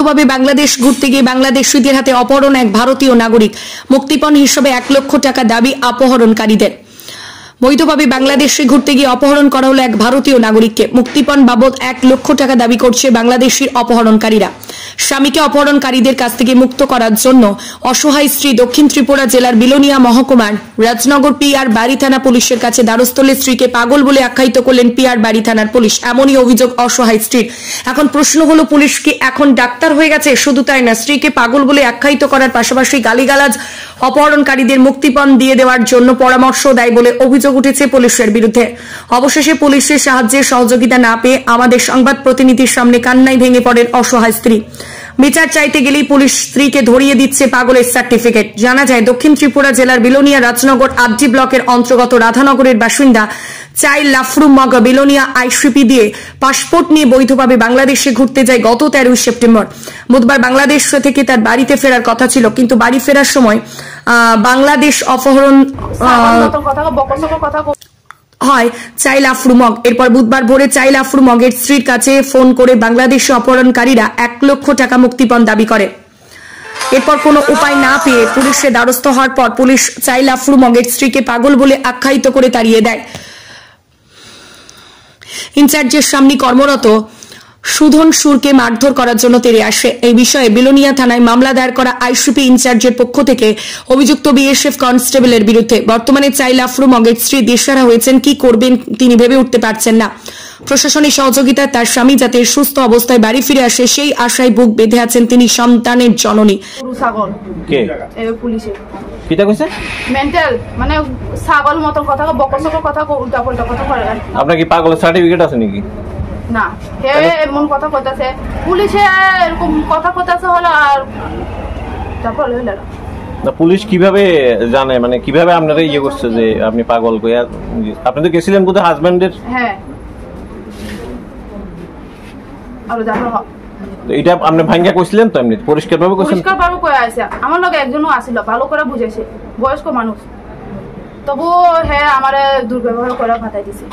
বৈধভাবে বাংলাদেশ ঘুরতে গিয়ে বাংলাদেশিদের হাতে অপহরণ এক ভারতীয় নাগরিক। মুক্তিপণ হিসেবে 1 লক্ষ টাকা দাবি অপহরণকারীদের। বৈধভাবে বাংলাদেশে ঘুরতে গিয়ে অপহরণ করা হলো এক ভারতীয় নাগরিককে। মুক্তিপণ বাবদ 1 লক্ষ টাকা দাবি করছে বাংলাদেশি অপহরণকারীরা। স্বামীকে অপহরণকারীদের কাছ থেকে মুক্ত করার জন্য অসহায় স্ত্রী দক্ষিণ ত্রিপুরা জেলার বিলোনিয়া মহকুমার রাজনগর পিআর বাড়ি থানা পুলিশের কাছে দ্বারস্থ হলে স্ত্রীকে পাগল বলে আখ্যায়িত করলেন পিআর বাড়ি থানার পুলিশ। এমনই অভিযোগ অসহায় স্ত্রীর। এখন প্রশ্ন হলো, পুলিশ কি এখন ডাক্তার হয়ে গেছে? শুধু তাই না, স্ত্রীকে পাগল বলে আখ্যায়িত করার পাশাপাশি গালিগালাজ অপহরণকারীদের মুক্তিপণ দিয়ে দেওয়ার জন্য পরামর্শ দেয় বলে অভিযোগ উঠেছে পুলিশের বিরুদ্ধে। অবশেষে পুলিশের সাহায্যের সহযোগিতা না পেয়ে আমাদের সংবাদ প্রতিনিধির সামনে কান্নায় ভেঙে পড়েন অসহায় স্ত্রী। বিচার চাইতে গেলেই পুলিশ স্ত্রীকে ধরিয়ে দিচ্ছে পাগলের সার্টিফিকেট। জানা যায়, দক্ষিণ ত্রিপুরা জেলার বিলোনিয়া রাজনগর আড্ডি ব্লকের অন্তর্গত রাধানগরের বাসিন্দা চাই লাফরু মগ বিলোনিয়া আইসিপি দিয়ে পাসপোর্ট নিয়ে বৈধভাবে বাংলাদেশে ঘুরতে যায় গত 13 সেপ্টেম্বর। বুধবার বাংলাদেশ থেকে তার বাড়িতে ফেরার কথা ছিল, কিন্তু বাড়ি ফেরার সময় বাংলাদেশ অপহরণ হয় চাইল আফরু মগ। এরপর বুধবার ভোরে চাইল আফরু মগের স্ত্রীর কাছে ফোন করে বাংলাদেশি অপহরণকারীরা 1 লক্ষ টাকা মুক্তিপণ দাবি করে। এরপর কোনো উপায় না পেয়ে পুলিশের দ্বারস্থ হওয়ার পর পুলিশ চাইল আফরু মগের স্ত্রীকে পাগল বলে আখ্যায়িত করে তাড়িয়ে দেয়। ইনচার্জের সামনে কর্মরত সুধন সুরকে মারধর করার জন্য তেড়ে আসে। এই বিষয়ে বিলোনিয়া থানায় মামলা দায়ের করা আইসিপি ইনচার্জের পক্ষ থেকে অভিযুক্ত বিএসএফ কনস্টেবলের বিরুদ্ধে। বর্তমানে চাইল আফরু মগের স্ত্রী দিশেহারা হয়েছেন, কি করবেন তিনি ভেবে উঠতে পারছেন না। প্রশাসনিক সহযোগিতায় তার স্বামী যাতে সুস্থ অবস্থায় বাড়ি ফিরে আসে সেই আশায় বুক বেঁধে আছেন তিনি, সন্তানের জননী। মানে ছাগল মতন কথা বকসক কথা উল্টা পাল্টা কথা করে। আপনার কি পাগলের সার্টিফিকেট আছে নাকি? না, হে এমন কথা কইতাছে, পুলিশে এরকম কথা কইতাছে হলো। আর তারপর হইল না, পুলিশ কিভাবে জানে, মানে কিভাবে আপনারা ইয়ে করছে যে আপনি পাগল কইয়া? আপনি তো গেছিলেন বোধহয় হাজবেন্ডের। হ্যাঁ, আর দেখো এটা আপনি ভাঙ্গা কইছিলেন তো? এমনি পরিষ্কার ভাবে কইছেন? পরিষ্কার ভাবে কই আছে। আমার লগে একজনও আসিল, ভালো করে বুঝাইছে, বয়স্ক মানুষ, তবু হ্যাঁ আমারে দুর্ব্যবহার করে ফাটাই দিছে।